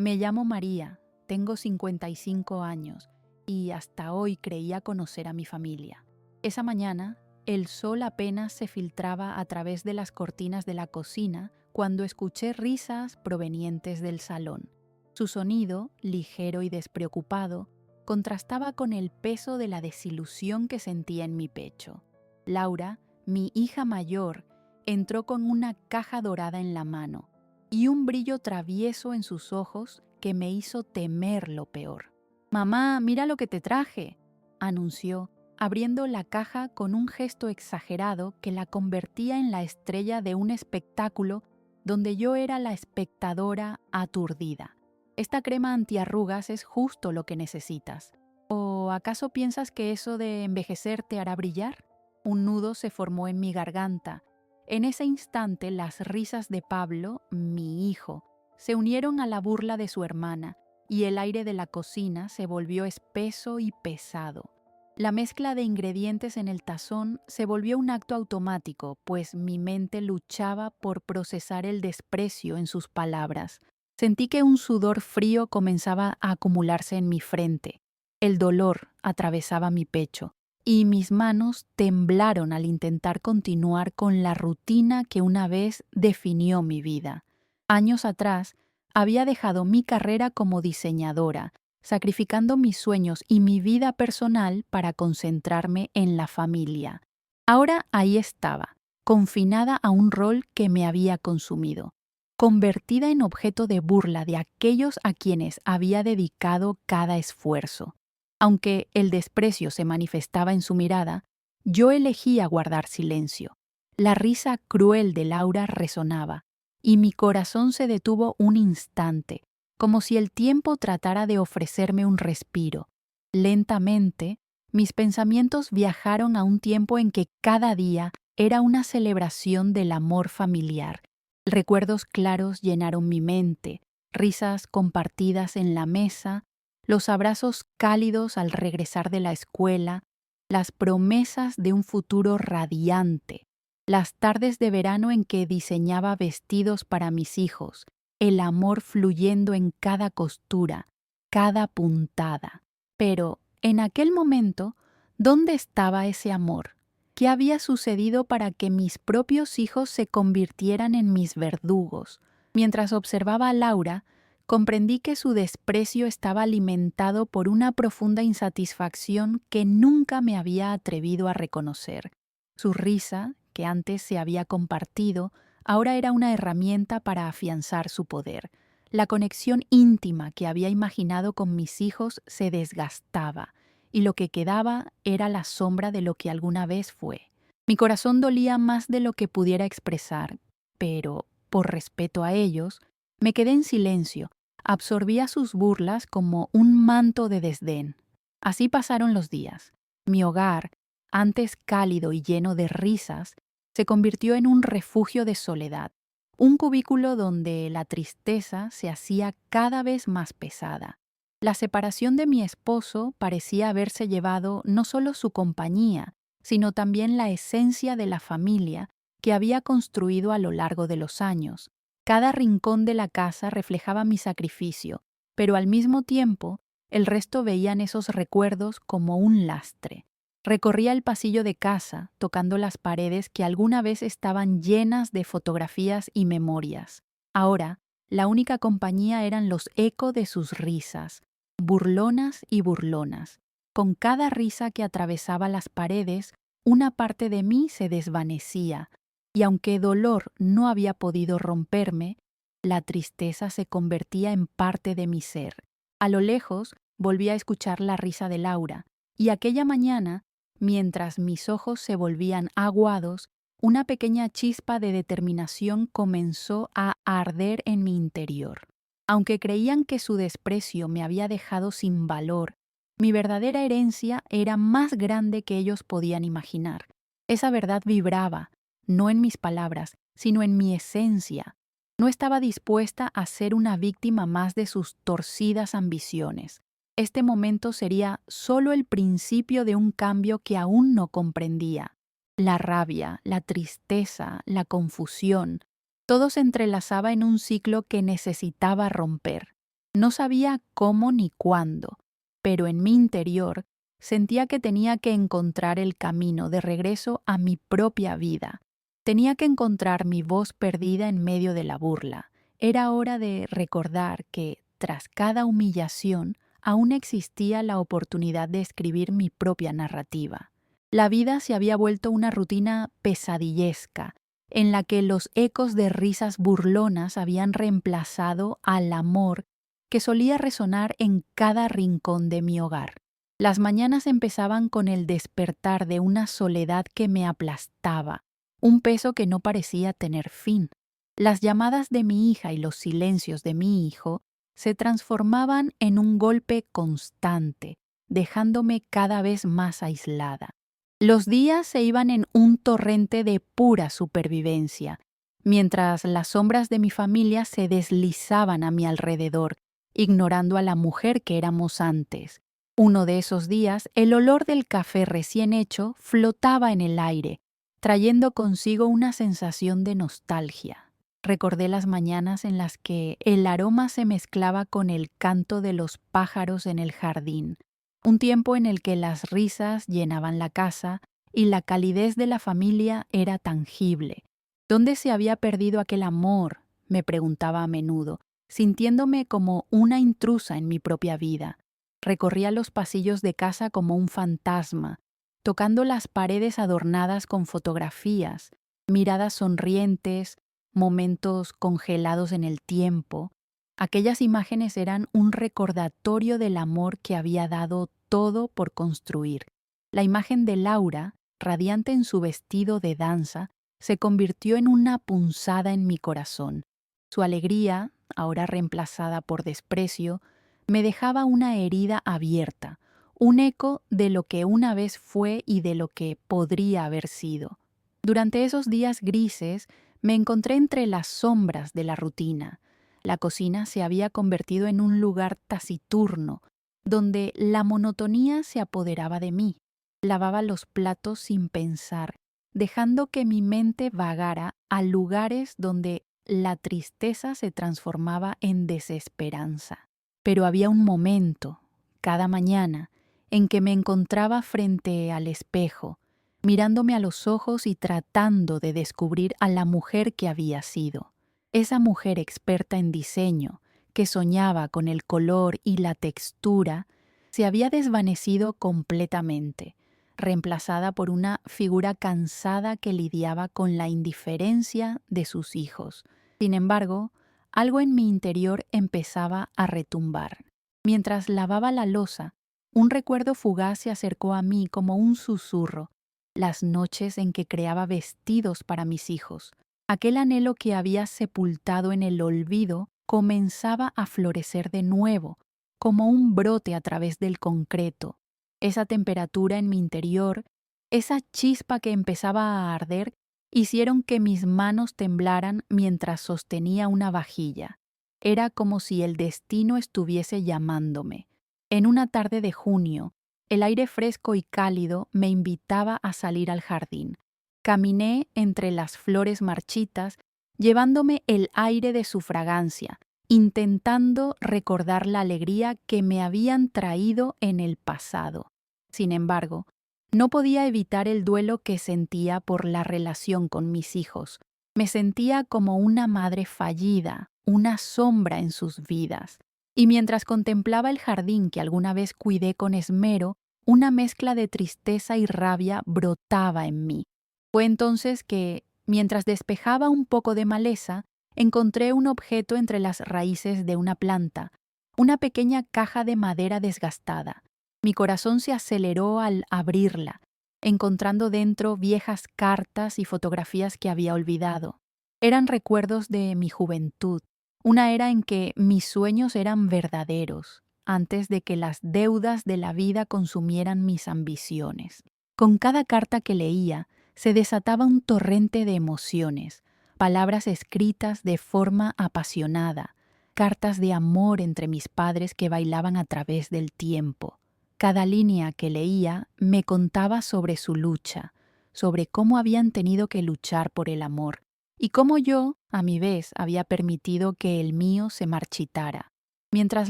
Me llamo María, tengo 55 años y hasta hoy creía conocer a mi familia. Esa mañana, el sol apenas se filtraba a través de las cortinas de la cocina cuando escuché risas provenientes del salón. Su sonido, ligero y despreocupado, contrastaba con el peso de la desilusión que sentía en mi pecho. Laura, mi hija mayor, entró con una caja dorada en la mano y un brillo travieso en sus ojos que me hizo temer lo peor. «Mamá, mira lo que te traje», anunció, abriendo la caja con un gesto exagerado que la convertía en la estrella de un espectáculo donde yo era la espectadora aturdida. «Esta crema antiarrugas es justo lo que necesitas. ¿O acaso piensas que eso de envejecer te hará brillar?» Un nudo se formó en mi garganta. En ese instante las risas de Pablo, mi hijo, se unieron a la burla de su hermana y el aire de la cocina se volvió espeso y pesado. La mezcla de ingredientes en el tazón se volvió un acto automático, pues mi mente luchaba por procesar el desprecio en sus palabras. Sentí que un sudor frío comenzaba a acumularse en mi frente. El dolor atravesaba mi pecho y mis manos temblaron al intentar continuar con la rutina que una vez definió mi vida. Años atrás, había dejado mi carrera como diseñadora, sacrificando mis sueños y mi vida personal para concentrarme en la familia. Ahora ahí estaba, confinada a un rol que me había consumido, convertida en objeto de burla de aquellos a quienes había dedicado cada esfuerzo. Aunque el desprecio se manifestaba en su mirada, yo elegía guardar silencio. La risa cruel de Laura resonaba, y mi corazón se detuvo un instante, como si el tiempo tratara de ofrecerme un respiro. Lentamente, mis pensamientos viajaron a un tiempo en que cada día era una celebración del amor familiar. Recuerdos claros llenaron mi mente, risas compartidas en la mesa, los abrazos cálidos al regresar de la escuela, las promesas de un futuro radiante, las tardes de verano en que diseñaba vestidos para mis hijos, el amor fluyendo en cada costura, cada puntada. Pero, en aquel momento, ¿dónde estaba ese amor? ¿Qué había sucedido para que mis propios hijos se convirtieran en mis verdugos? Mientras observaba a Laura, comprendí que su desprecio estaba alimentado por una profunda insatisfacción que nunca me había atrevido a reconocer. Su risa, que antes se había compartido, ahora era una herramienta para afianzar su poder. La conexión íntima que había imaginado con mis hijos se desgastaba, y lo que quedaba era la sombra de lo que alguna vez fue. Mi corazón dolía más de lo que pudiera expresar, pero, por respeto a ellos, me quedé en silencio. Absorbía sus burlas como un manto de desdén. Así pasaron los días. Mi hogar, antes cálido y lleno de risas, se convirtió en un refugio de soledad, un cubículo donde la tristeza se hacía cada vez más pesada. La separación de mi esposo parecía haberse llevado no solo su compañía, sino también la esencia de la familia que había construido a lo largo de los años. Cada rincón de la casa reflejaba mi sacrificio, pero al mismo tiempo, el resto veían esos recuerdos como un lastre. Recorría el pasillo de casa, tocando las paredes que alguna vez estaban llenas de fotografías y memorias. Ahora, la única compañía eran los ecos de sus risas, burlonas y burlonas. Con cada risa que atravesaba las paredes, una parte de mí se desvanecía, y aunque dolor no había podido romperme, la tristeza se convertía en parte de mi ser. A lo lejos volví a escuchar la risa de Laura, y aquella mañana, mientras mis ojos se volvían aguados, una pequeña chispa de determinación comenzó a arder en mi interior. Aunque creían que su desprecio me había dejado sin valor, mi verdadera herencia era más grande que ellos podían imaginar. Esa verdad vibraba, no en mis palabras, sino en mi esencia. No estaba dispuesta a ser una víctima más de sus torcidas ambiciones. Este momento sería solo el principio de un cambio que aún no comprendía. La rabia, la tristeza, la confusión, todo se entrelazaba en un ciclo que necesitaba romper. No sabía cómo ni cuándo, pero en mi interior sentía que tenía que encontrar el camino de regreso a mi propia vida. Tenía que encontrar mi voz perdida en medio de la burla. Era hora de recordar que, tras cada humillación, aún existía la oportunidad de escribir mi propia narrativa. La vida se había vuelto una rutina pesadillesca, en la que los ecos de risas burlonas habían reemplazado al amor que solía resonar en cada rincón de mi hogar. Las mañanas empezaban con el despertar de una soledad que me aplastaba, un peso que no parecía tener fin. Las llamadas de mi hija y los silencios de mi hijo se transformaban en un golpe constante, dejándome cada vez más aislada. Los días se iban en un torrente de pura supervivencia, mientras las sombras de mi familia se deslizaban a mi alrededor, ignorando a la mujer que éramos antes. Uno de esos días, el olor del café recién hecho flotaba en el aire, trayendo consigo una sensación de nostalgia. Recordé las mañanas en las que el aroma se mezclaba con el canto de los pájaros en el jardín, un tiempo en el que las risas llenaban la casa y la calidez de la familia era tangible. ¿Dónde se había perdido aquel amor?, me preguntaba a menudo, sintiéndome como una intrusa en mi propia vida. Recorría los pasillos de casa como un fantasma, tocando las paredes adornadas con fotografías, miradas sonrientes, momentos congelados en el tiempo. Aquellas imágenes eran un recordatorio del amor que había dado todo por construir. La imagen de Laura, radiante en su vestido de danza, se convirtió en una punzada en mi corazón. Su alegría, ahora reemplazada por desprecio, me dejaba una herida abierta, un eco de lo que una vez fue y de lo que podría haber sido. Durante esos días grises me encontré entre las sombras de la rutina. La cocina se había convertido en un lugar taciturno, donde la monotonía se apoderaba de mí. Lavaba los platos sin pensar, dejando que mi mente vagara a lugares donde la tristeza se transformaba en desesperanza. Pero había un momento, cada mañana, en que me encontraba frente al espejo, mirándome a los ojos y tratando de descubrir a la mujer que había sido. Esa mujer experta en diseño, que soñaba con el color y la textura, se había desvanecido completamente, reemplazada por una figura cansada que lidiaba con la indiferencia de sus hijos. Sin embargo, algo en mi interior empezaba a retumbar. Mientras lavaba la loza, un recuerdo fugaz se acercó a mí como un susurro. Las noches en que creaba vestidos para mis hijos. Aquel anhelo que había sepultado en el olvido comenzaba a florecer de nuevo, como un brote a través del concreto. Esa temperatura en mi interior, esa chispa que empezaba a arder, hicieron que mis manos temblaran mientras sostenía una vajilla. Era como si el destino estuviese llamándome. En una tarde de junio, el aire fresco y cálido me invitaba a salir al jardín. Caminé entre las flores marchitas, llevándome el aire de su fragancia, intentando recordar la alegría que me habían traído en el pasado. Sin embargo, no podía evitar el duelo que sentía por la relación con mis hijos. Me sentía como una madre fallida, una sombra en sus vidas. Y mientras contemplaba el jardín que alguna vez cuidé con esmero, una mezcla de tristeza y rabia brotaba en mí. Fue entonces que, mientras despejaba un poco de maleza, encontré un objeto entre las raíces de una planta, una pequeña caja de madera desgastada. Mi corazón se aceleró al abrirla, encontrando dentro viejas cartas y fotografías que había olvidado. Eran recuerdos de mi juventud, una era en que mis sueños eran verdaderos, antes de que las deudas de la vida consumieran mis ambiciones. Con cada carta que leía, se desataba un torrente de emociones, palabras escritas de forma apasionada, cartas de amor entre mis padres que bailaban a través del tiempo. Cada línea que leía me contaba sobre su lucha, sobre cómo habían tenido que luchar por el amor, y cómo yo, a mi vez, había permitido que el mío se marchitara. Mientras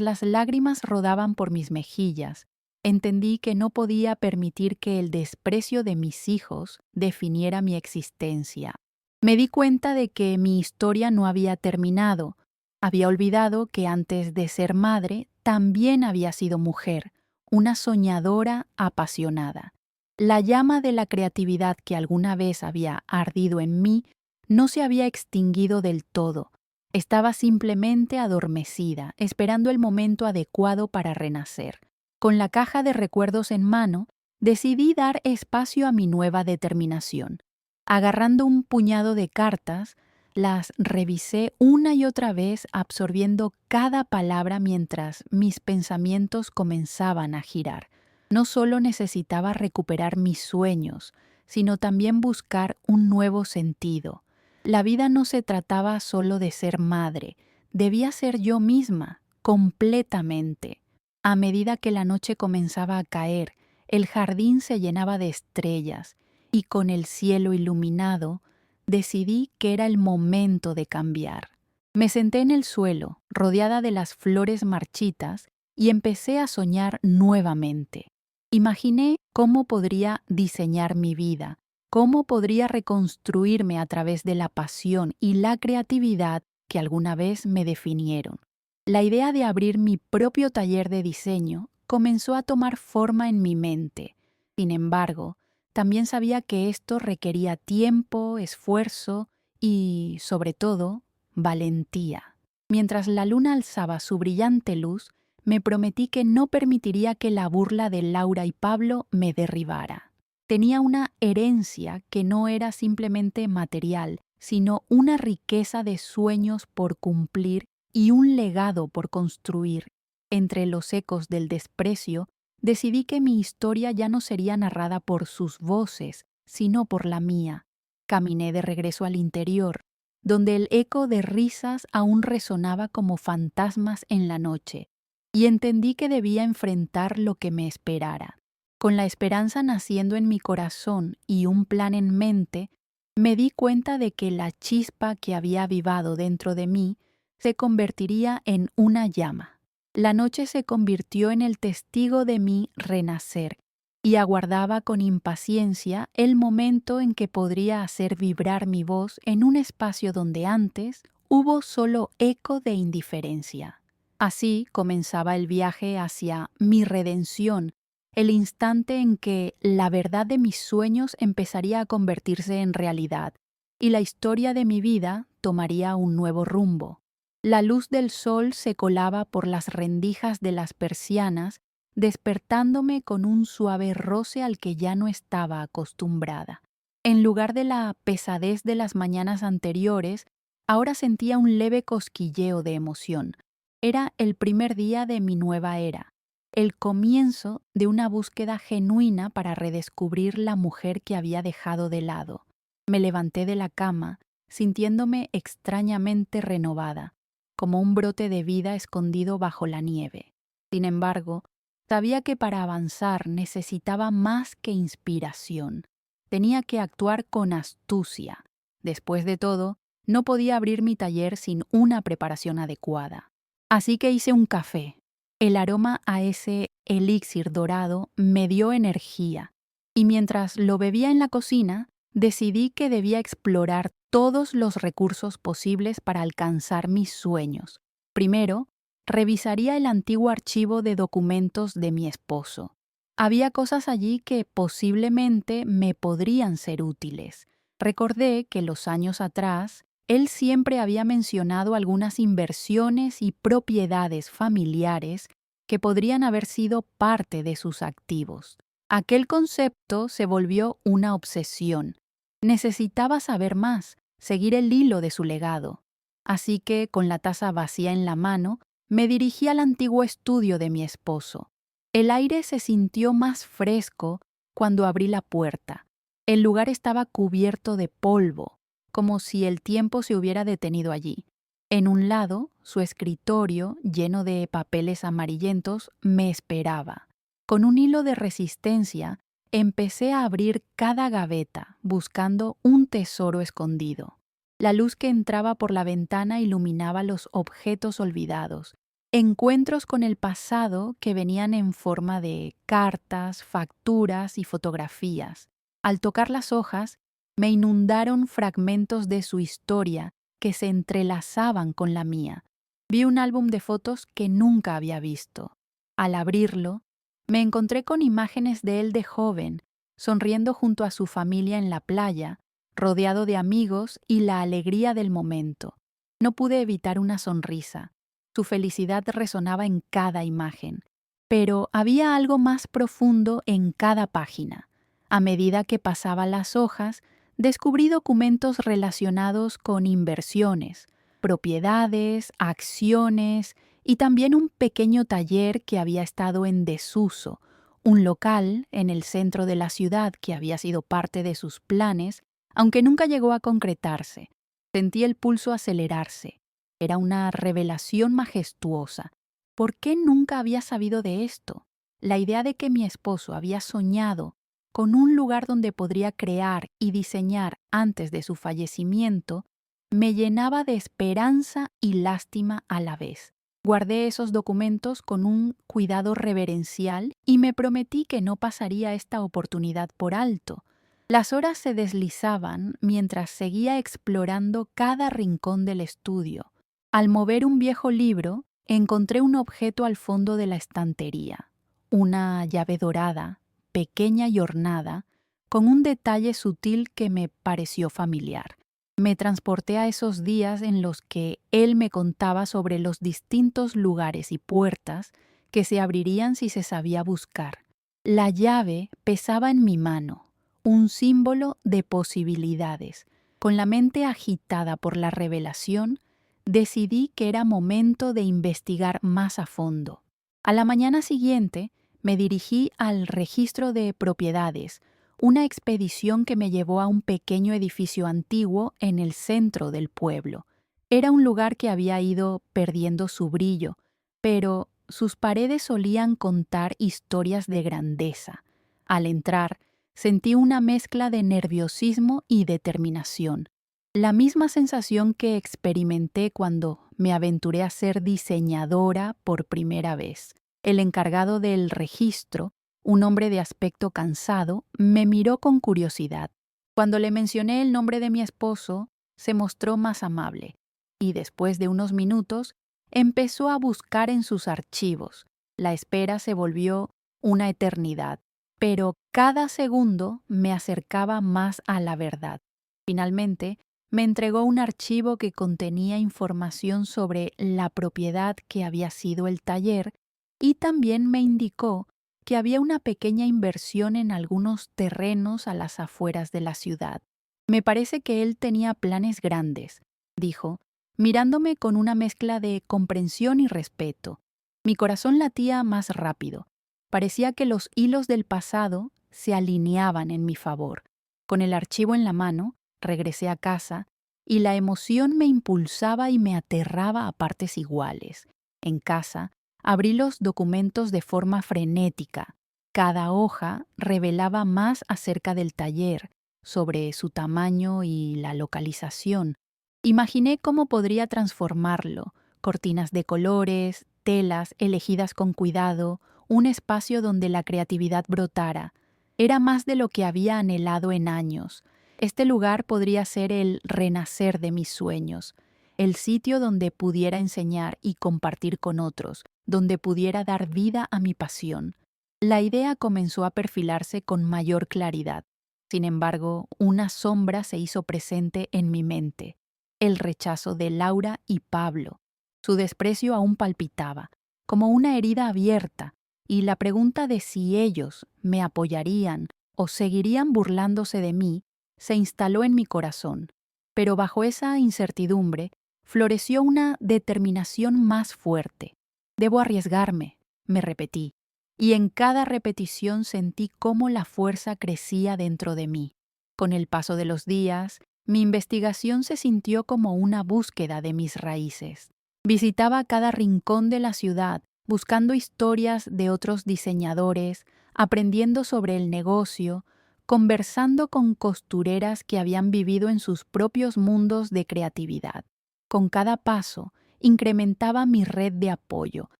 las lágrimas rodaban por mis mejillas, entendí que no podía permitir que el desprecio de mis hijos definiera mi existencia. Me di cuenta de que mi historia no había terminado. Había olvidado que antes de ser madre también había sido mujer, una soñadora apasionada. La llama de la creatividad que alguna vez había ardido en mí no se había extinguido del todo. Estaba simplemente adormecida, esperando el momento adecuado para renacer. Con la caja de recuerdos en mano, decidí dar espacio a mi nueva determinación. Agarrando un puñado de cartas, las revisé una y otra vez, absorbiendo cada palabra mientras mis pensamientos comenzaban a girar. No solo necesitaba recuperar mis sueños, sino también buscar un nuevo sentido. La vida no se trataba solo de ser madre, debía ser yo misma, completamente. A medida que la noche comenzaba a caer, el jardín se llenaba de estrellas, y con el cielo iluminado, decidí que era el momento de cambiar. Me senté en el suelo, rodeada de las flores marchitas, y empecé a soñar nuevamente. Imaginé cómo podría diseñar mi vida, cómo podría reconstruirme a través de la pasión y la creatividad que alguna vez me definieron. La idea de abrir mi propio taller de diseño comenzó a tomar forma en mi mente. Sin embargo, también sabía que esto requería tiempo, esfuerzo y, sobre todo, valentía. Mientras la luna alzaba su brillante luz, me prometí que no permitiría que la burla de Laura y Pablo me derribara. Tenía una herencia que no era simplemente material, sino una riqueza de sueños por cumplir y un legado por construir. Entre los ecos del desprecio, decidí que mi historia ya no sería narrada por sus voces, sino por la mía. Caminé de regreso al interior, donde el eco de risas aún resonaba como fantasmas en la noche, y entendí que debía enfrentar lo que me esperara. Con la esperanza naciendo en mi corazón y un plan en mente, me di cuenta de que la chispa que había avivado dentro de mí se convertiría en una llama. La noche se convirtió en el testigo de mi renacer y aguardaba con impaciencia el momento en que podría hacer vibrar mi voz en un espacio donde antes hubo solo eco de indiferencia. Así comenzaba el viaje hacia mi redención, el instante en que la verdad de mis sueños empezaría a convertirse en realidad y la historia de mi vida tomaría un nuevo rumbo. La luz del sol se colaba por las rendijas de las persianas, despertándome con un suave roce al que ya no estaba acostumbrada. En lugar de la pesadez de las mañanas anteriores, ahora sentía un leve cosquilleo de emoción. Era el primer día de mi nueva era, el comienzo de una búsqueda genuina para redescubrir la mujer que había dejado de lado. Me levanté de la cama, sintiéndome extrañamente renovada, como un brote de vida escondido bajo la nieve. Sin embargo, sabía que para avanzar necesitaba más que inspiración. Tenía que actuar con astucia. Después de todo, no podía abrir mi taller sin una preparación adecuada. Así que hice un café. El aroma a ese elixir dorado me dio energía, y mientras lo bebía en la cocina, decidí que debía explorar todos los recursos posibles para alcanzar mis sueños. Primero, revisaría el antiguo archivo de documentos de mi esposo. Había cosas allí que posiblemente me podrían ser útiles. Recordé que los años atrás, él siempre había mencionado algunas inversiones y propiedades familiares que podrían haber sido parte de sus activos. Aquel concepto se volvió una obsesión. Necesitaba saber más, seguir el hilo de su legado. Así que, con la taza vacía en la mano, me dirigí al antiguo estudio de mi esposo. El aire se sintió más fresco cuando abrí la puerta. El lugar estaba cubierto de polvo, como si el tiempo se hubiera detenido allí. En un lado, su escritorio, lleno de papeles amarillentos, me esperaba. Con un hilo de resistencia, empecé a abrir cada gaveta, buscando un tesoro escondido. La luz que entraba por la ventana iluminaba los objetos olvidados, encuentros con el pasado que venían en forma de cartas, facturas y fotografías. Al tocar las hojas, me inundaron fragmentos de su historia que se entrelazaban con la mía. Vi un álbum de fotos que nunca había visto. Al abrirlo, me encontré con imágenes de él de joven, sonriendo junto a su familia en la playa, rodeado de amigos y la alegría del momento. No pude evitar una sonrisa. Su felicidad resonaba en cada imagen, pero había algo más profundo en cada página. A medida que pasaba las hojas, descubrí documentos relacionados con inversiones, propiedades, acciones y también un pequeño taller que había estado en desuso, un local en el centro de la ciudad que había sido parte de sus planes, aunque nunca llegó a concretarse. Sentí el pulso acelerarse. Era una revelación majestuosa. ¿Por qué nunca había sabido de esto? La idea de que mi esposo había soñado con un lugar donde podría crear y diseñar antes de su fallecimiento me llenaba de esperanza y lástima a la vez. Guardé esos documentos con un cuidado reverencial y me prometí que no pasaría esta oportunidad por alto. Las horas se deslizaban mientras seguía explorando cada rincón del estudio. Al mover un viejo libro, encontré un objeto al fondo de la estantería, una llave dorada, pequeña y ornada, con un detalle sutil que me pareció familiar. Me transporté a esos días en los que él me contaba sobre los distintos lugares y puertas que se abrirían si se sabía buscar. La llave pesaba en mi mano, un símbolo de posibilidades. Con la mente agitada por la revelación, decidí que era momento de investigar más a fondo. A la mañana siguiente, me dirigí al registro de propiedades, una expedición que me llevó a un pequeño edificio antiguo en el centro del pueblo. Era un lugar que había ido perdiendo su brillo, pero sus paredes solían contar historias de grandeza. Al entrar, sentí una mezcla de nerviosismo y determinación, la misma sensación que experimenté cuando me aventuré a ser diseñadora por primera vez. El encargado del registro, un hombre de aspecto cansado, me miró con curiosidad. Cuando le mencioné el nombre de mi esposo, se mostró más amable, y después de unos minutos, empezó a buscar en sus archivos. La espera se volvió una eternidad, pero cada segundo me acercaba más a la verdad. Finalmente, me entregó un archivo que contenía información sobre la propiedad que había sido el taller y también me indicó que había una pequeña inversión en algunos terrenos a las afueras de la ciudad. Me parece que él tenía planes grandes, dijo, mirándome con una mezcla de comprensión y respeto. Mi corazón latía más rápido. Parecía que los hilos del pasado se alineaban en mi favor. Con el archivo en la mano, regresé a casa y la emoción me impulsaba y me aterraba a partes iguales. En casa, abrí los documentos de forma frenética. Cada hoja revelaba más acerca del taller, sobre su tamaño y la localización. Imaginé cómo podría transformarlo: cortinas de colores, telas elegidas con cuidado, un espacio donde la creatividad brotara. Era más de lo que había anhelado en años. Este lugar podría ser el renacer de mis sueños, el sitio donde pudiera enseñar y compartir con otros, donde pudiera dar vida a mi pasión. La idea comenzó a perfilarse con mayor claridad. Sin embargo, una sombra se hizo presente en mi mente: el rechazo de Laura y Pablo. Su desprecio aún palpitaba, como una herida abierta, y la pregunta de si ellos me apoyarían o seguirían burlándose de mí se instaló en mi corazón. Pero bajo esa incertidumbre floreció una determinación más fuerte. Debo arriesgarme, me repetí, y en cada repetición sentí cómo la fuerza crecía dentro de mí. Con el paso de los días, mi investigación se sintió como una búsqueda de mis raíces. Visitaba cada rincón de la ciudad, buscando historias de otros diseñadores, aprendiendo sobre el negocio, conversando con costureras que habían vivido en sus propios mundos de creatividad. Con cada paso, incrementaba mi red de apoyo,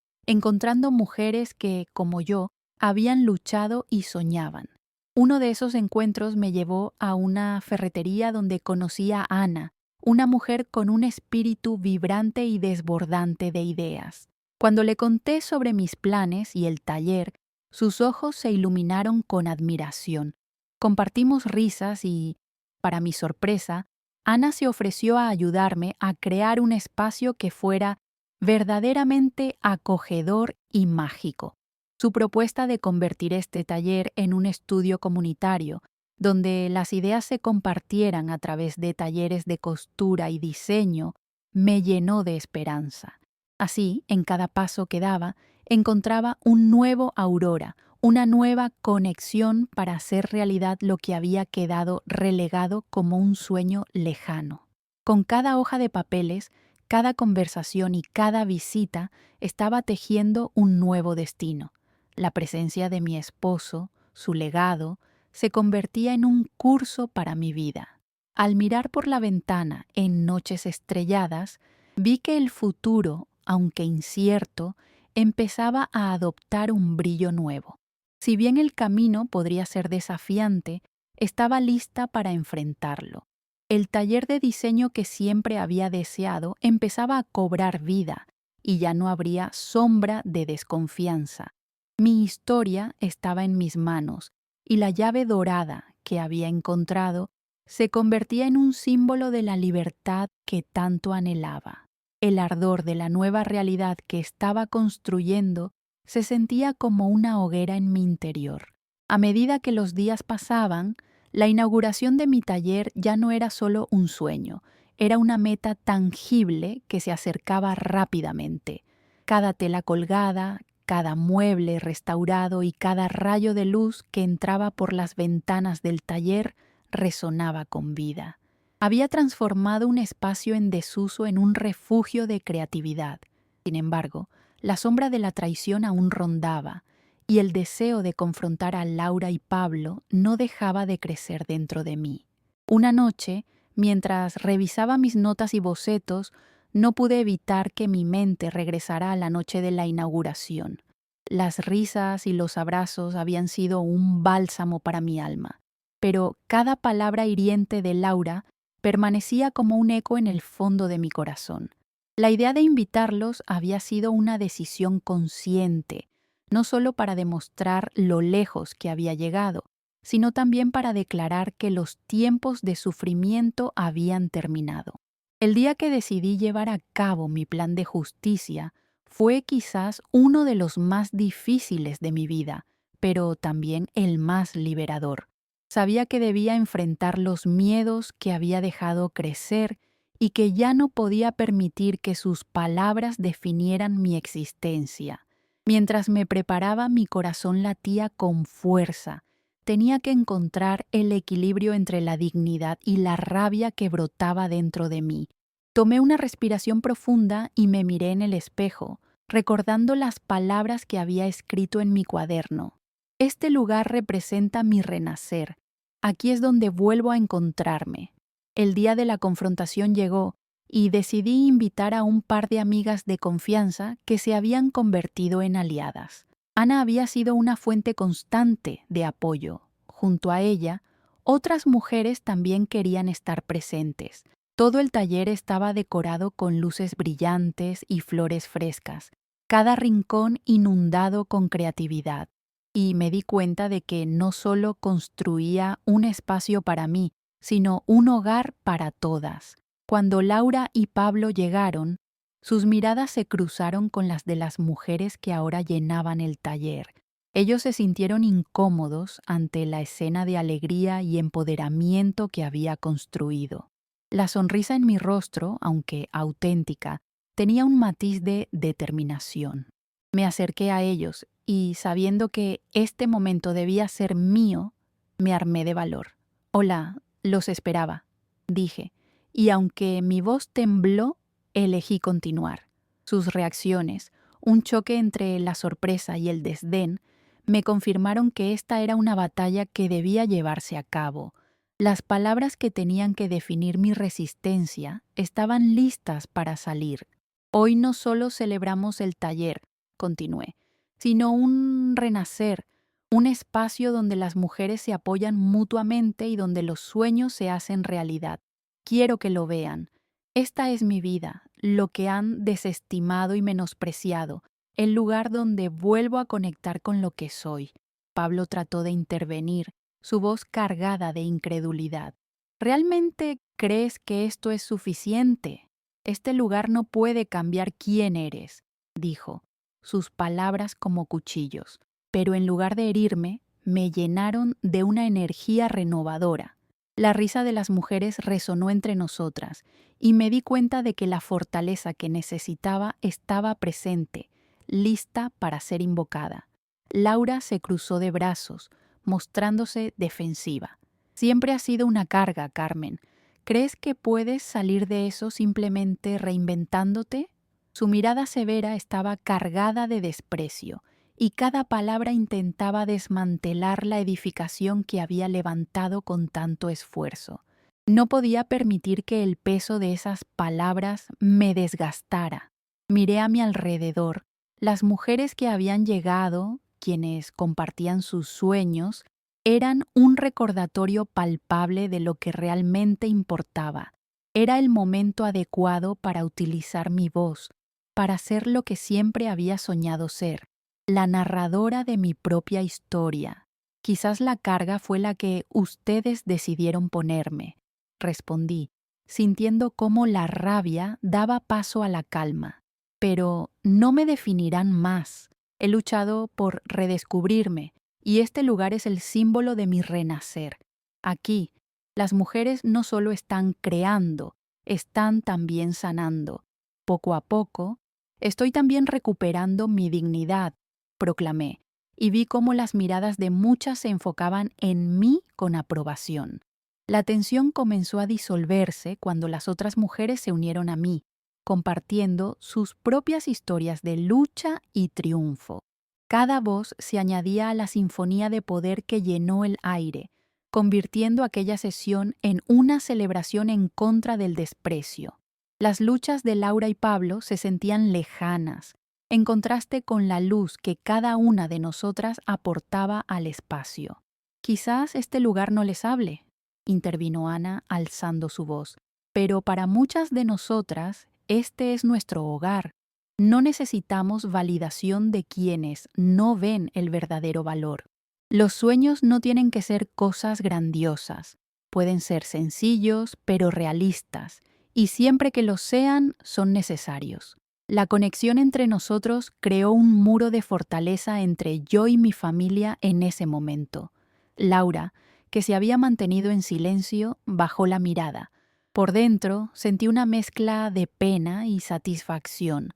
encontrando mujeres que, como yo, habían luchado y soñaban. Uno de esos encuentros me llevó a una ferretería donde conocí a Ana, una mujer con un espíritu vibrante y desbordante de ideas. Cuando le conté sobre mis planes y el taller, sus ojos se iluminaron con admiración. Compartimos risas y, para mi sorpresa, Ana se ofreció a ayudarme a crear un espacio que fuera verdaderamente acogedor y mágico. Su propuesta de convertir este taller en un estudio comunitario, donde las ideas se compartieran a través de talleres de costura y diseño, me llenó de esperanza. Así, en cada paso que daba, encontraba un nuevo Aurora, una nueva conexión para hacer realidad lo que había quedado relegado como un sueño lejano. Con cada hoja de papeles, cada conversación y cada visita estaba tejiendo un nuevo destino. La presencia de mi esposo, su legado, se convertía en un curso para mi vida. Al mirar por la ventana en noches estrelladas, vi que el futuro, aunque incierto, empezaba a adoptar un brillo nuevo. Si bien el camino podría ser desafiante, estaba lista para enfrentarlo. El taller de diseño que siempre había deseado empezaba a cobrar vida y ya no habría sombra de desconfianza. Mi historia estaba en mis manos y la llave dorada que había encontrado se convertía en un símbolo de la libertad que tanto anhelaba. El ardor de la nueva realidad que estaba construyendo se sentía como una hoguera en mi interior. A medida que los días pasaban, la inauguración de mi taller ya no era solo un sueño, era una meta tangible que se acercaba rápidamente. Cada tela colgada, cada mueble restaurado y cada rayo de luz que entraba por las ventanas del taller resonaba con vida. Había transformado un espacio en desuso en un refugio de creatividad. Sin embargo, la sombra de la traición aún rondaba, y el deseo de confrontar a Laura y Pablo no dejaba de crecer dentro de mí. Una noche, mientras revisaba mis notas y bocetos, no pude evitar que mi mente regresara a la noche de la inauguración. Las risas y los abrazos habían sido un bálsamo para mi alma, pero cada palabra hiriente de Laura permanecía como un eco en el fondo de mi corazón. La idea de invitarlos había sido una decisión consciente, no solo para demostrar lo lejos que había llegado, sino también para declarar que los tiempos de sufrimiento habían terminado. El día que decidí llevar a cabo mi plan de justicia fue quizás uno de los más difíciles de mi vida, pero también el más liberador. Sabía que debía enfrentar los miedos que había dejado crecer y que ya no podía permitir que sus palabras definieran mi existencia. Mientras me preparaba, mi corazón latía con fuerza. Tenía que encontrar el equilibrio entre la dignidad y la rabia que brotaba dentro de mí. Tomé una respiración profunda y me miré en el espejo, recordando las palabras que había escrito en mi cuaderno. Este lugar representa mi renacer. Aquí es donde vuelvo a encontrarme. El día de la confrontación llegó y decidí invitar a un par de amigas de confianza que se habían convertido en aliadas. Ana había sido una fuente constante de apoyo. Junto a ella, otras mujeres también querían estar presentes. Todo el taller estaba decorado con luces brillantes y flores frescas, cada rincón inundado con creatividad. Y me di cuenta de que no solo construía un espacio para mí, sino un hogar para todas. Cuando Laura y Pablo llegaron, sus miradas se cruzaron con las de las mujeres que ahora llenaban el taller. Ellos se sintieron incómodos ante la escena de alegría y empoderamiento que había construido. La sonrisa en mi rostro, aunque auténtica, tenía un matiz de determinación. Me acerqué a ellos y, sabiendo que este momento debía ser mío, me armé de valor. «Hola, los esperaba», dije, y aunque mi voz tembló, elegí continuar. Sus reacciones, un choque entre la sorpresa y el desdén, me confirmaron que esta era una batalla que debía llevarse a cabo. Las palabras que tenían que definir mi resistencia estaban listas para salir. Hoy no solo celebramos el taller, continué, sino un renacer, un espacio donde las mujeres se apoyan mutuamente y donde los sueños se hacen realidad. Quiero que lo vean. Esta es mi vida, lo que han desestimado y menospreciado, el lugar donde vuelvo a conectar con lo que soy. Pablo trató de intervenir, su voz cargada de incredulidad. ¿Realmente crees que esto es suficiente? Este lugar no puede cambiar quién eres, dijo, sus palabras como cuchillos, pero en lugar de herirme, me llenaron de una energía renovadora. La risa de las mujeres resonó entre nosotras y me di cuenta de que la fortaleza que necesitaba estaba presente, lista para ser invocada. Laura se cruzó de brazos, mostrándose defensiva. Siempre ha sido una carga, Carmen. ¿Crees que puedes salir de eso simplemente reinventándote? Su mirada severa estaba cargada de desprecio, y cada palabra intentaba desmantelar la edificación que había levantado con tanto esfuerzo. No podía permitir que el peso de esas palabras me desgastara. Miré a mi alrededor. Las mujeres que habían llegado, quienes compartían sus sueños, eran un recordatorio palpable de lo que realmente importaba. Era el momento adecuado para utilizar mi voz, para ser lo que siempre había soñado ser, la narradora de mi propia historia. Quizás la carga fue la que ustedes decidieron ponerme, respondí, sintiendo cómo la rabia daba paso a la calma. Pero no me definirán más. He luchado por redescubrirme, y este lugar es el símbolo de mi renacer. Aquí, las mujeres no solo están creando, están también sanando. Poco a poco, estoy también recuperando mi dignidad, proclamé, y vi cómo las miradas de muchas se enfocaban en mí con aprobación. La tensión comenzó a disolverse cuando las otras mujeres se unieron a mí, compartiendo sus propias historias de lucha y triunfo. Cada voz se añadía a la sinfonía de poder que llenó el aire, convirtiendo aquella sesión en una celebración en contra del desprecio. Las luchas de Laura y Pablo se sentían lejanas, en contraste con la luz que cada una de nosotras aportaba al espacio. Quizás este lugar no les hable, intervino Ana alzando su voz, pero para muchas de nosotras este es nuestro hogar. No necesitamos validación de quienes no ven el verdadero valor. Los sueños no tienen que ser cosas grandiosas. Pueden ser sencillos, pero realistas, y siempre que lo sean, son necesarios. La conexión entre nosotros creó un muro de fortaleza entre yo y mi familia en ese momento. Laura, que se había mantenido en silencio, bajó la mirada. Por dentro sentí una mezcla de pena y satisfacción.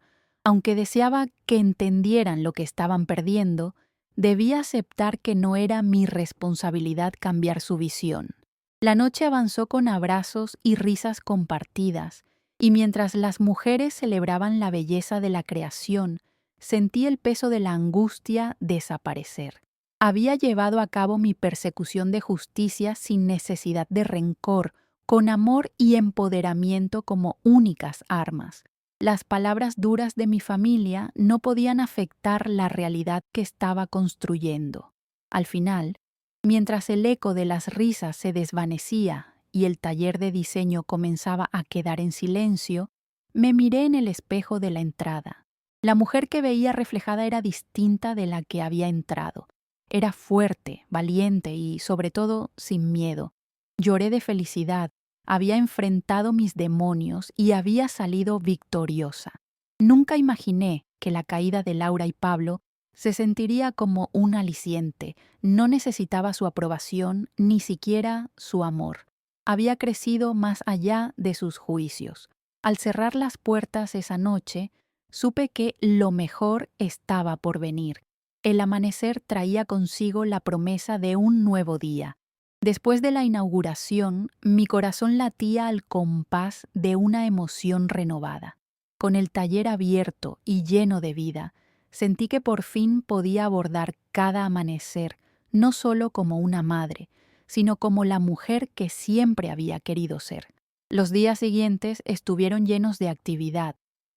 Aunque deseaba que entendieran lo que estaban perdiendo, debía aceptar que no era mi responsabilidad cambiar su visión. La noche avanzó con abrazos y risas compartidas, y mientras las mujeres celebraban la belleza de la creación, sentí el peso de la angustia desaparecer. Había llevado a cabo mi persecución de justicia sin necesidad de rencor, con amor y empoderamiento como únicas armas. Las palabras duras de mi familia no podían afectar la realidad que estaba construyendo. Al final, mientras el eco de las risas se desvanecía y el taller de diseño comenzaba a quedar en silencio, me miré en el espejo de la entrada. La mujer que veía reflejada era distinta de la que había entrado. Era fuerte, valiente y, sobre todo, sin miedo. Lloré de felicidad. Había enfrentado mis demonios y había salido victoriosa. Nunca imaginé que la caída de Laura y Pablo se sentiría como un aliciente. No necesitaba su aprobación, ni siquiera su amor. Había crecido más allá de sus juicios. Al cerrar las puertas esa noche, supe que lo mejor estaba por venir. El amanecer traía consigo la promesa de un nuevo día. Después de la inauguración, mi corazón latía al compás de una emoción renovada. Con el taller abierto y lleno de vida, sentí que por fin podía abordar cada amanecer, no solo como una madre, sino como la mujer que siempre había querido ser. Los días siguientes estuvieron llenos de actividad.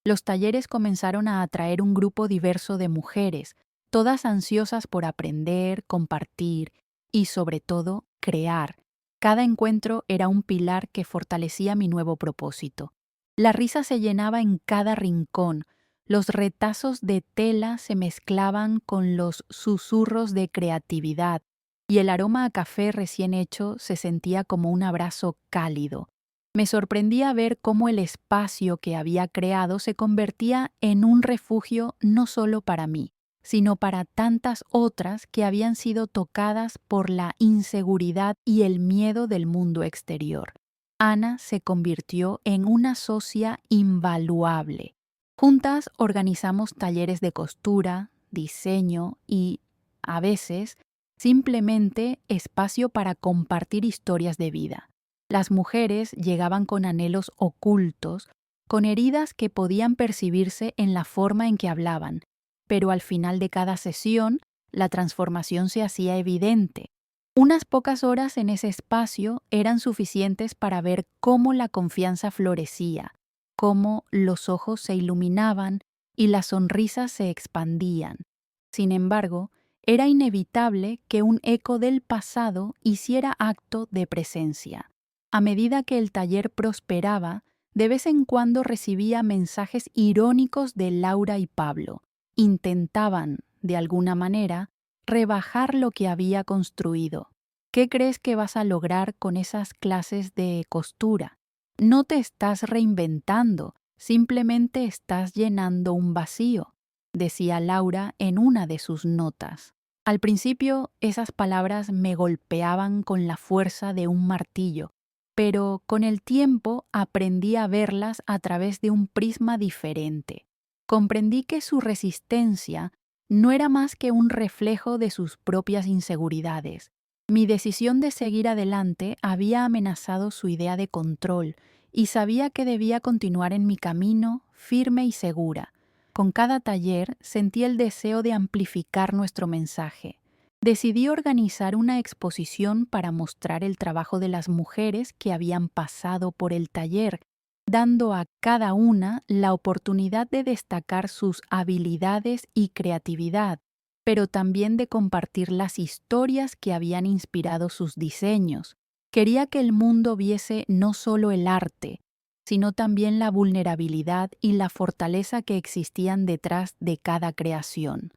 Los talleres comenzaron a atraer un grupo diverso de mujeres, todas ansiosas por aprender, compartir y, sobre todo, crear. Cada encuentro era un pilar que fortalecía mi nuevo propósito. La risa se llenaba en cada rincón, los retazos de tela se mezclaban con los susurros de creatividad y el aroma a café recién hecho se sentía como un abrazo cálido. Me sorprendía ver cómo el espacio que había creado se convertía en un refugio no solo para mí, sino para tantas otras que habían sido tocadas por la inseguridad y el miedo del mundo exterior. Ana se convirtió en una socia invaluable. Juntas organizamos talleres de costura, diseño y, a veces, simplemente espacio para compartir historias de vida. Las mujeres llegaban con anhelos ocultos, con heridas que podían percibirse en la forma en que hablaban, pero al final de cada sesión, la transformación se hacía evidente. Unas pocas horas en ese espacio eran suficientes para ver cómo la confianza florecía, cómo los ojos se iluminaban y las sonrisas se expandían. Sin embargo, era inevitable que un eco del pasado hiciera acto de presencia. A medida que el taller prosperaba, de vez en cuando recibía mensajes irónicos de Laura y Pablo. Intentaban, de alguna manera, rebajar lo que había construido. ¿Qué crees que vas a lograr con esas clases de costura? No te estás reinventando, simplemente estás llenando un vacío, decía Laura en una de sus notas. Al principio, esas palabras me golpeaban con la fuerza de un martillo, pero con el tiempo aprendí a verlas a través de un prisma diferente. Comprendí que su resistencia no era más que un reflejo de sus propias inseguridades. Mi decisión de seguir adelante había amenazado su idea de control y sabía que debía continuar en mi camino firme y segura. Con cada taller sentí el deseo de amplificar nuestro mensaje. Decidí organizar una exposición para mostrar el trabajo de las mujeres que habían pasado por el taller, dando a cada una la oportunidad de destacar sus habilidades y creatividad, pero también de compartir las historias que habían inspirado sus diseños. Quería que el mundo viese no solo el arte, sino también la vulnerabilidad y la fortaleza que existían detrás de cada creación.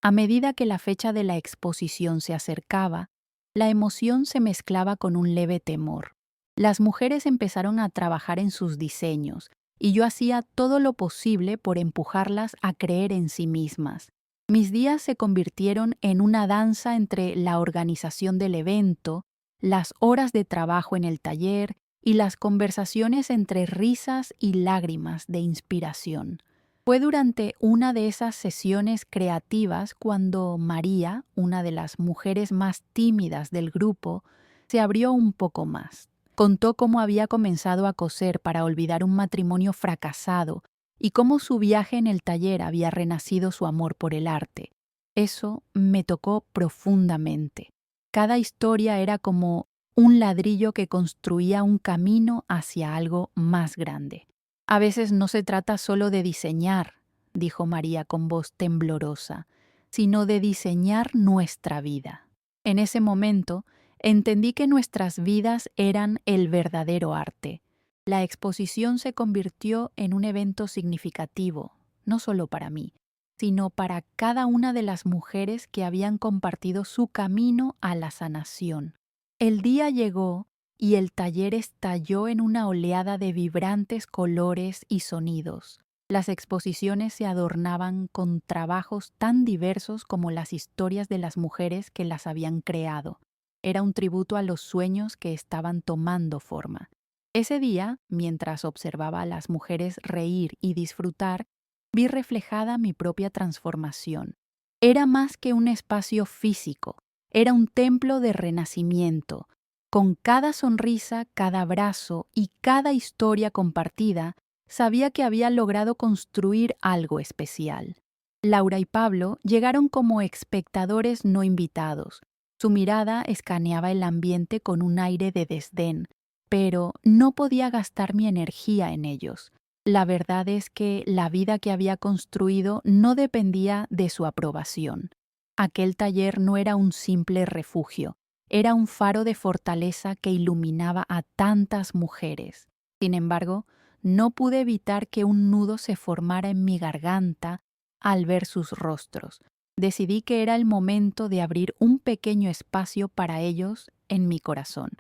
A medida que la fecha de la exposición se acercaba, la emoción se mezclaba con un leve temor. Las mujeres empezaron a trabajar en sus diseños, y yo hacía todo lo posible por empujarlas a creer en sí mismas. Mis días se convirtieron en una danza entre la organización del evento, las horas de trabajo en el taller y las conversaciones entre risas y lágrimas de inspiración. Fue durante una de esas sesiones creativas cuando María, una de las mujeres más tímidas del grupo, se abrió un poco más. Contó cómo había comenzado a coser para olvidar un matrimonio fracasado y cómo su viaje en el taller había renacido su amor por el arte. Eso me tocó profundamente. Cada historia era como un ladrillo que construía un camino hacia algo más grande. A veces no se trata solo de diseñar, dijo María con voz temblorosa, sino de diseñar nuestra vida. En ese momento, entendí que nuestras vidas eran el verdadero arte. La exposición se convirtió en un evento significativo, no solo para mí, sino para cada una de las mujeres que habían compartido su camino a la sanación. El día llegó y el taller estalló en una oleada de vibrantes colores y sonidos. Las exposiciones se adornaban con trabajos tan diversos como las historias de las mujeres que las habían creado. Era un tributo a los sueños que estaban tomando forma. Ese día, mientras observaba a las mujeres reír y disfrutar, vi reflejada mi propia transformación. Era más que un espacio físico, era un templo de renacimiento. Con cada sonrisa, cada abrazo y cada historia compartida, sabía que había logrado construir algo especial. Laura y Pablo llegaron como espectadores no invitados. Su mirada escaneaba el ambiente con un aire de desdén, pero no podía gastar mi energía en ellos. La verdad es que la vida que había construido no dependía de su aprobación. Aquel taller no era un simple refugio, era un faro de fortaleza que iluminaba a tantas mujeres. Sin embargo, no pude evitar que un nudo se formara en mi garganta al ver sus rostros. Decidí que era el momento de abrir un pequeño espacio para ellos en mi corazón.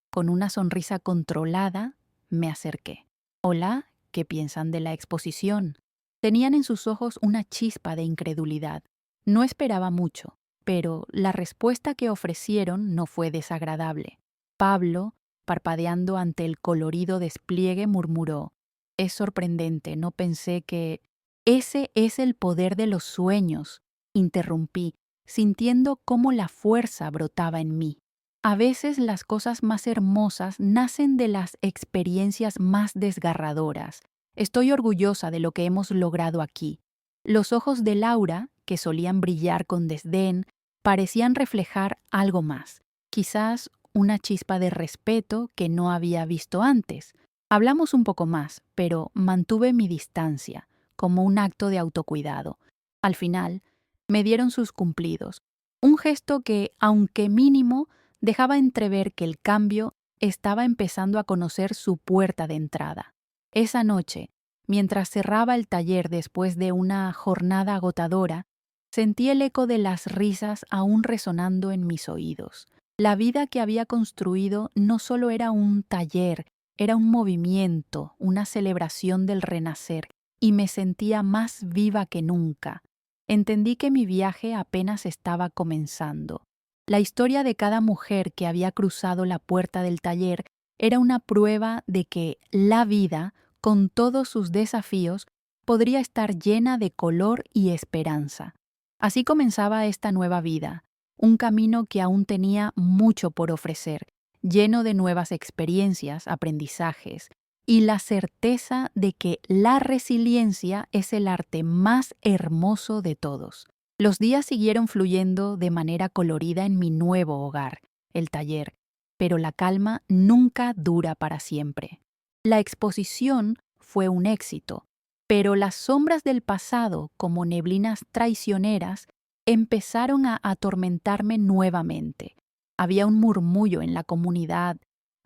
Con una sonrisa controlada, me acerqué. Hola, ¿qué piensan de la exposición? Tenían en sus ojos una chispa de incredulidad. No esperaba mucho, pero la respuesta que ofrecieron no fue desagradable. Pablo, parpadeando ante el colorido despliegue, murmuró: «Es sorprendente, no pensé que...». «Ese es el poder de los sueños», interrumpí, sintiendo cómo la fuerza brotaba en mí. A veces las cosas más hermosas nacen de las experiencias más desgarradoras. Estoy orgullosa de lo que hemos logrado aquí. Los ojos de Laura, que solían brillar con desdén, parecían reflejar algo más, quizás una chispa de respeto que no había visto antes. Hablamos un poco más, pero mantuve mi distancia, como un acto de autocuidado. Al final, me dieron sus cumplidos, un gesto que, aunque mínimo, dejaba entrever que el cambio estaba empezando a conocer su puerta de entrada. Esa noche, mientras cerraba el taller después de una jornada agotadora, sentí el eco de las risas aún resonando en mis oídos. La vida que había construido no solo era un taller, era un movimiento, una celebración del renacer, y me sentía más viva que nunca. Entendí que mi viaje apenas estaba comenzando. La historia de cada mujer que había cruzado la puerta del taller era una prueba de que la vida, con todos sus desafíos, podría estar llena de color y esperanza. Así comenzaba esta nueva vida, un camino que aún tenía mucho por ofrecer, lleno de nuevas experiencias, aprendizajes y la certeza de que la resiliencia es el arte más hermoso de todos. Los días siguieron fluyendo de manera colorida en mi nuevo hogar, el taller, pero la calma nunca dura para siempre. La exposición fue un éxito, pero las sombras del pasado, como neblinas traicioneras, empezaron a atormentarme nuevamente. Había un murmullo en la comunidad,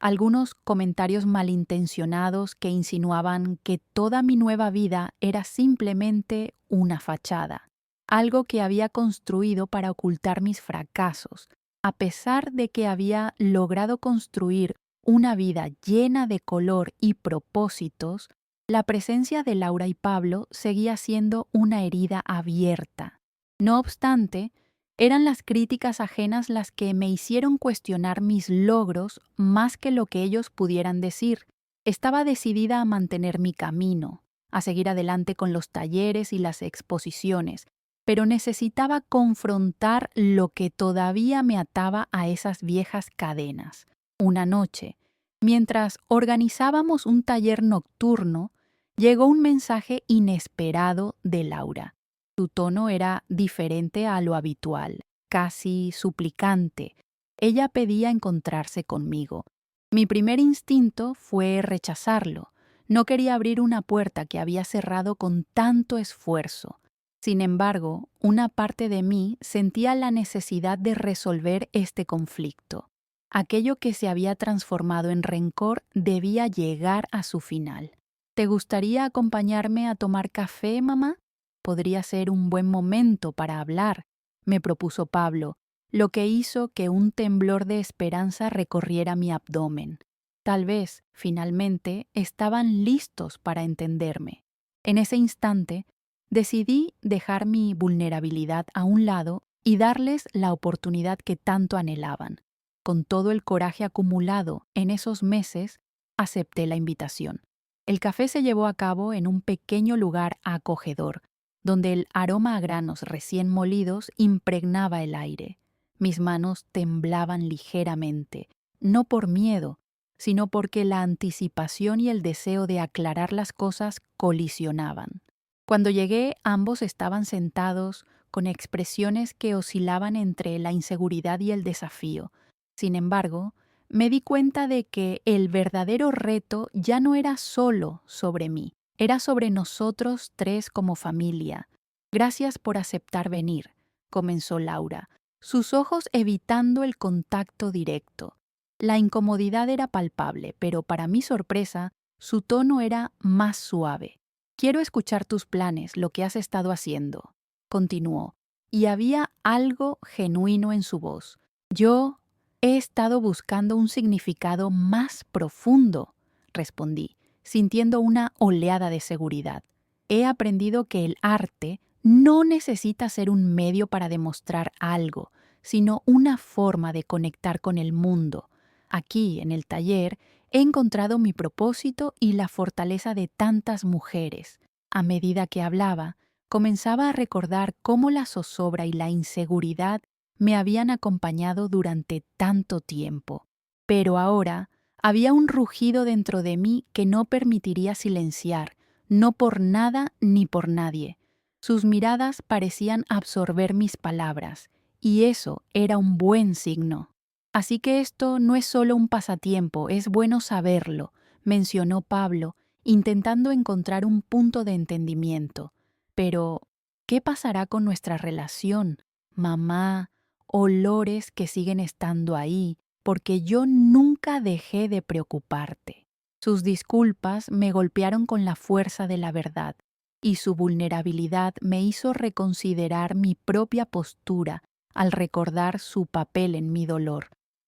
algunos comentarios malintencionados que insinuaban que toda mi nueva vida era simplemente una fachada, algo que había construido para ocultar mis fracasos. A pesar de que había logrado construir una vida llena de color y propósitos, la presencia de Laura y Pablo seguía siendo una herida abierta. No obstante, eran las críticas ajenas las que me hicieron cuestionar mis logros más que lo que ellos pudieran decir. Estaba decidida a mantener mi camino, a seguir adelante con los talleres y las exposiciones, pero necesitaba confrontar lo que todavía me ataba a esas viejas cadenas. Una noche, mientras organizábamos un taller nocturno, llegó un mensaje inesperado de Laura. Su tono era diferente a lo habitual, casi suplicante. Ella pedía encontrarse conmigo. Mi primer instinto fue rechazarlo. No quería abrir una puerta que había cerrado con tanto esfuerzo. Sin embargo, una parte de mí sentía la necesidad de resolver este conflicto. Aquello que se había transformado en rencor debía llegar a su final. ¿Te gustaría acompañarme a tomar café, mamá? Podría ser un buen momento para hablar, me propuso Pablo, lo que hizo que un temblor de esperanza recorriera mi abdomen. Tal vez, finalmente, estaban listos para entenderme. En ese instante, decidí dejar mi vulnerabilidad a un lado y darles la oportunidad que tanto anhelaban. Con todo el coraje acumulado en esos meses, acepté la invitación. El café se llevó a cabo en un pequeño lugar acogedor, donde el aroma a granos recién molidos impregnaba el aire. Mis manos temblaban ligeramente, no por miedo, sino porque la anticipación y el deseo de aclarar las cosas colisionaban. Cuando llegué, ambos estaban sentados con expresiones que oscilaban entre la inseguridad y el desafío. Sin embargo, me di cuenta de que el verdadero reto ya no era solo sobre mí. Era sobre nosotros tres como familia. Gracias por aceptar venir, comenzó Laura, sus ojos evitando el contacto directo. La incomodidad era palpable, pero para mi sorpresa, su tono era más suave. Quiero escuchar tus planes, lo que has estado haciendo, continuó, y había algo genuino en su voz. Yo he estado buscando un significado más profundo, respondí, sintiendo una oleada de seguridad. He aprendido que el arte no necesita ser un medio para demostrar algo, sino una forma de conectar con el mundo. Aquí, en el taller, he encontrado mi propósito y la fortaleza de tantas mujeres. A medida que hablaba, comenzaba a recordar cómo la zozobra y la inseguridad me habían acompañado durante tanto tiempo. Pero ahora había un rugido dentro de mí que no permitiría silenciar, no por nada ni por nadie. Sus miradas parecían absorber mis palabras, y eso era un buen signo. Así que esto no es solo un pasatiempo, es bueno saberlo, mencionó Pablo, intentando encontrar un punto de entendimiento. Pero, ¿qué pasará con nuestra relación, mamá? Olores que siguen estando ahí, porque yo nunca dejé de preocuparte. Sus disculpas me golpearon con la fuerza de la verdad, y su vulnerabilidad me hizo reconsiderar mi propia postura al recordar su papel en mi dolor.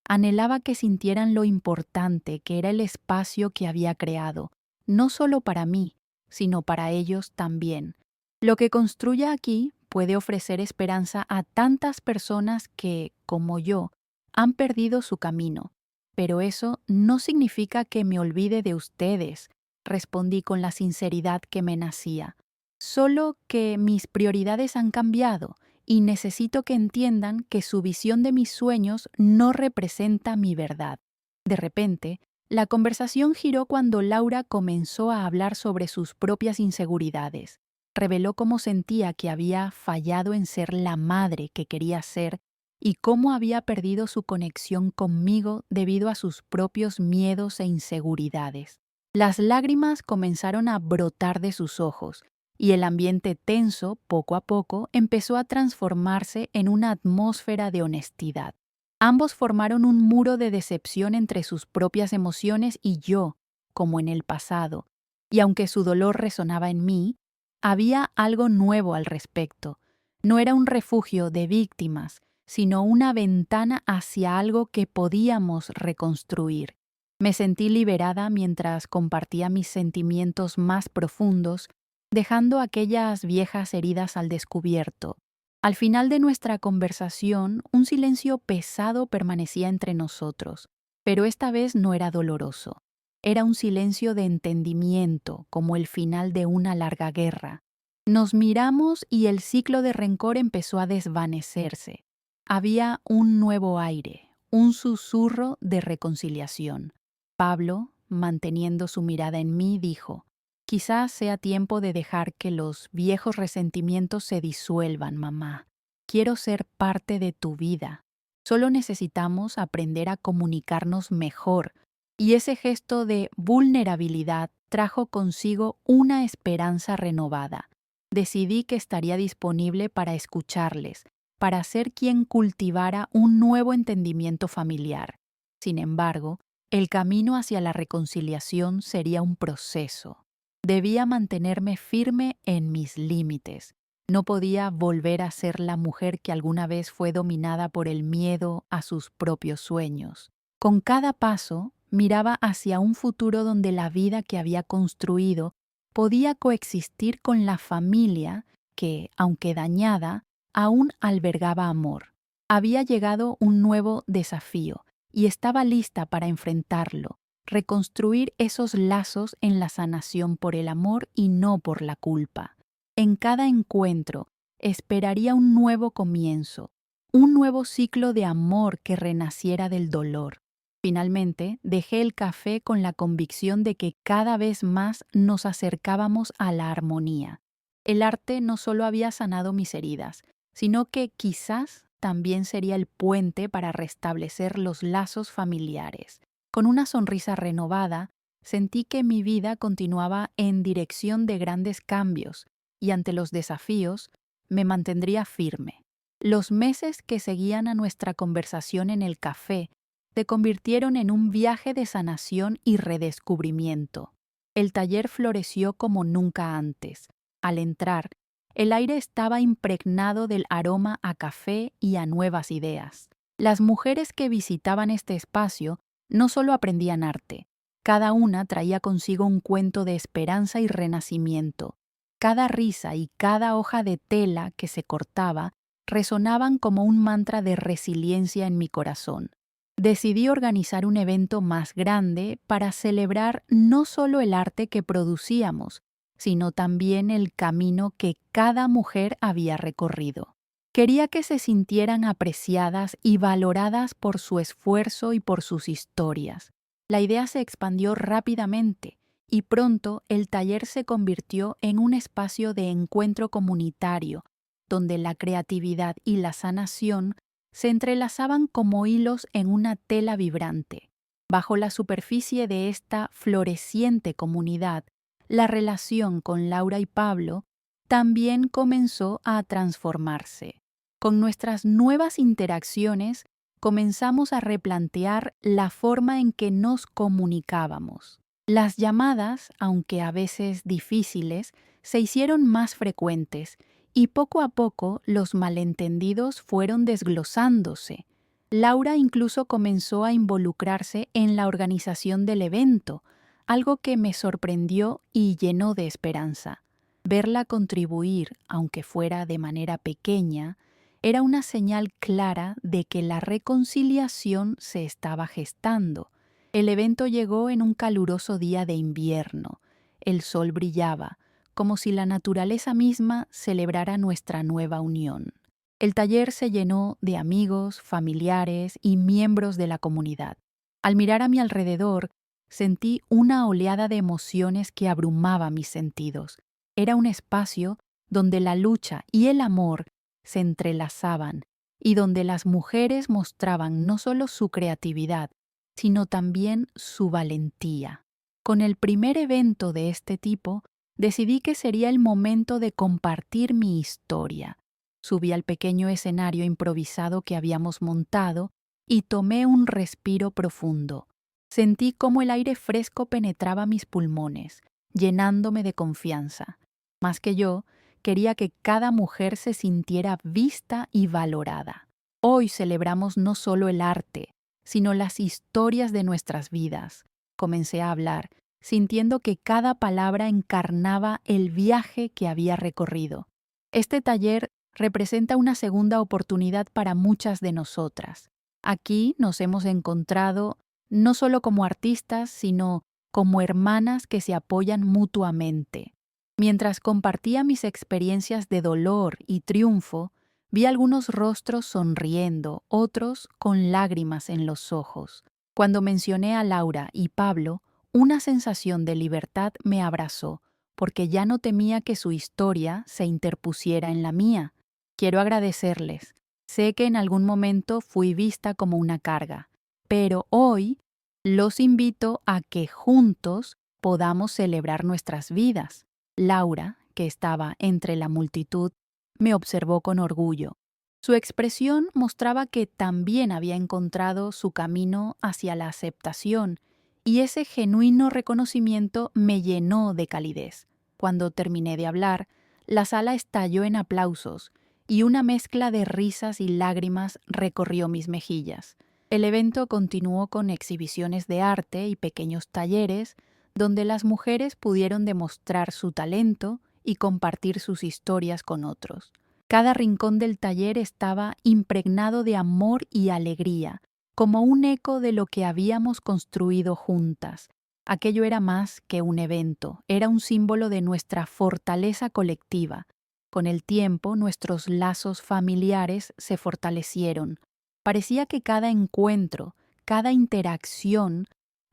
Anhelaba que sintieran lo importante que era el espacio que había creado, no solo para mí, sino para ellos también. Lo que construya aquí puede ofrecer esperanza a tantas personas que, como yo, han perdido su camino. Pero eso no significa que me olvide de ustedes, respondí con la sinceridad que me nacía. Solo que mis prioridades han cambiado y necesito que entiendan que su visión de mis sueños no representa mi verdad. De repente, la conversación giró cuando Laura comenzó a hablar sobre sus propias inseguridades. Reveló cómo sentía que había fallado en ser la madre que quería ser y cómo había perdido su conexión conmigo debido a sus propios miedos e inseguridades. Las lágrimas comenzaron a brotar de sus ojos y el ambiente tenso, poco a poco, empezó a transformarse en una atmósfera de honestidad. Ambos formaron un muro de decepción entre sus propias emociones y yo, como en el pasado, y aunque su dolor resonaba en mí, había algo nuevo al respecto. No era un refugio de víctimas, sino una ventana hacia algo que podíamos reconstruir. Me sentí liberada mientras compartía mis sentimientos más profundos, dejando aquellas viejas heridas al descubierto. Al final de nuestra conversación, un silencio pesado permanecía entre nosotros, pero esta vez no era doloroso. Era un silencio de entendimiento, como el final de una larga guerra. Nos miramos y el ciclo de rencor empezó a desvanecerse. Había un nuevo aire, un susurro de reconciliación. Pablo, manteniendo su mirada en mí, dijo: quizás sea tiempo de dejar que los viejos resentimientos se disuelvan, mamá. Quiero ser parte de tu vida. Solo necesitamos aprender a comunicarnos mejor. Y ese gesto de vulnerabilidad trajo consigo una esperanza renovada. Decidí que estaría disponible para escucharles, para ser quien cultivara un nuevo entendimiento familiar. Sin embargo, el camino hacia la reconciliación sería un proceso. Debía mantenerme firme en mis límites. No podía volver a ser la mujer que alguna vez fue dominada por el miedo a sus propios sueños. Con cada paso, miraba hacia un futuro donde la vida que había construido podía coexistir con la familia que, aunque dañada, aún albergaba amor. Había llegado un nuevo desafío y estaba lista para enfrentarlo, reconstruir esos lazos en la sanación por el amor y no por la culpa. En cada encuentro esperaría un nuevo comienzo, un nuevo ciclo de amor que renaciera del dolor. Finalmente, dejé el café con la convicción de que cada vez más nos acercábamos a la armonía. El arte no solo había sanado mis heridas, sino que quizás también sería el puente para restablecer los lazos familiares. Con una sonrisa renovada, sentí que mi vida continuaba en dirección de grandes cambios y ante los desafíos me mantendría firme. Los meses que seguían a nuestra conversación en el café se convirtieron en un viaje de sanación y redescubrimiento. El taller floreció como nunca antes. Al entrar, el aire estaba impregnado del aroma a café y a nuevas ideas. Las mujeres que visitaban este espacio no solo aprendían arte, cada una traía consigo un cuento de esperanza y renacimiento. Cada risa y cada hoja de tela que se cortaba resonaban como un mantra de resiliencia en mi corazón. Decidí organizar un evento más grande para celebrar no solo el arte que producíamos, sino también el camino que cada mujer había recorrido. Quería que se sintieran apreciadas y valoradas por su esfuerzo y por sus historias. La idea se expandió rápidamente y pronto el taller se convirtió en un espacio de encuentro comunitario, donde la creatividad y la sanación se entrelazaban como hilos en una tela vibrante. Bajo la superficie de esta floreciente comunidad, la relación con Laura y Pablo también comenzó a transformarse. Con nuestras nuevas interacciones, comenzamos a replantear la forma en que nos comunicábamos. Las llamadas, aunque a veces difíciles, se hicieron más frecuentes y poco a poco los malentendidos fueron desglosándose. Laura incluso comenzó a involucrarse en la organización del evento, algo que me sorprendió y llenó de esperanza. Verla contribuir, aunque fuera de manera pequeña, era una señal clara de que la reconciliación se estaba gestando. El evento llegó en un caluroso día de invierno. El sol brillaba, como si la naturaleza misma celebrara nuestra nueva unión. El taller se llenó de amigos, familiares y miembros de la comunidad. Al mirar a mi alrededor, sentí una oleada de emociones que abrumaba mis sentidos. Era un espacio donde la lucha y el amor se entrelazaban y donde las mujeres mostraban no solo su creatividad, sino también su valentía. Con el primer evento de este tipo, decidí que sería el momento de compartir mi historia. Subí al pequeño escenario improvisado que habíamos montado y tomé un respiro profundo. Sentí cómo el aire fresco penetraba mis pulmones, llenándome de confianza. Más que yo, quería que cada mujer se sintiera vista y valorada. Hoy celebramos no solo el arte, sino las historias de nuestras vidas. Comencé a hablar, sintiendo que cada palabra encarnaba el viaje que había recorrido. Este taller representa una segunda oportunidad para muchas de nosotras. Aquí nos hemos encontrado no solo como artistas, sino como hermanas que se apoyan mutuamente. Mientras compartía mis experiencias de dolor y triunfo, vi algunos rostros sonriendo, otros con lágrimas en los ojos. Cuando mencioné a Laura y Pablo, una sensación de libertad me abrazó, porque ya no temía que su historia se interpusiera en la mía. Quiero agradecerles. Sé que en algún momento fui vista como una carga, pero hoy los invito a que juntos podamos celebrar nuestras vidas. Laura, que estaba entre la multitud, me observó con orgullo. Su expresión mostraba que también había encontrado su camino hacia la aceptación, y ese genuino reconocimiento me llenó de calidez. Cuando terminé de hablar, la sala estalló en aplausos, y una mezcla de risas y lágrimas recorrió mis mejillas. El evento continuó con exhibiciones de arte y pequeños talleres, donde las mujeres pudieron demostrar su talento y compartir sus historias con otros. Cada rincón del taller estaba impregnado de amor y alegría, como un eco de lo que habíamos construido juntas. Aquello era más que un evento, era un símbolo de nuestra fortaleza colectiva. Con el tiempo, nuestros lazos familiares se fortalecieron. Parecía que cada encuentro, cada interacción,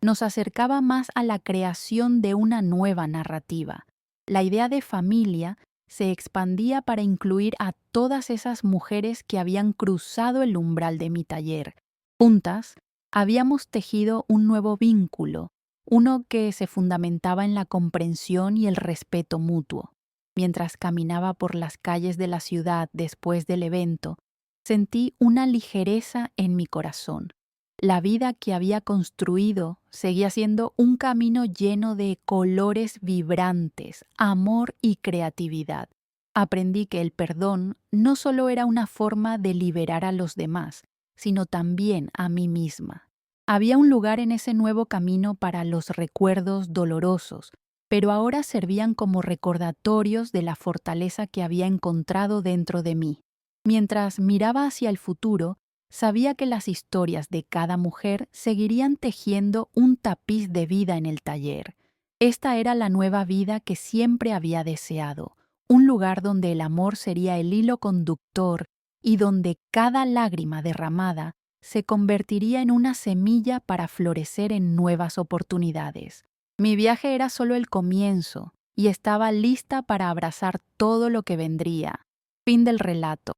nos acercaba más a la creación de una nueva narrativa. La idea de familia se expandía para incluir a todas esas mujeres que habían cruzado el umbral de mi taller. Juntas, habíamos tejido un nuevo vínculo, uno que se fundamentaba en la comprensión y el respeto mutuo. Mientras caminaba por las calles de la ciudad después del evento, sentí una ligereza en mi corazón. La vida que había construido seguía siendo un camino lleno de colores vibrantes, amor y creatividad. Aprendí que el perdón no solo era una forma de liberar a los demás, sino también a mí misma. Había un lugar en ese nuevo camino para los recuerdos dolorosos, pero ahora servían como recordatorios de la fortaleza que había encontrado dentro de mí. Mientras miraba hacia el futuro, sabía que las historias de cada mujer seguirían tejiendo un tapiz de vida en el taller. Esta era la nueva vida que siempre había deseado, un lugar donde el amor sería el hilo conductor y donde cada lágrima derramada se convertiría en una semilla para florecer en nuevas oportunidades. Mi viaje era solo el comienzo y estaba lista para abrazar todo lo que vendría. Fin del relato.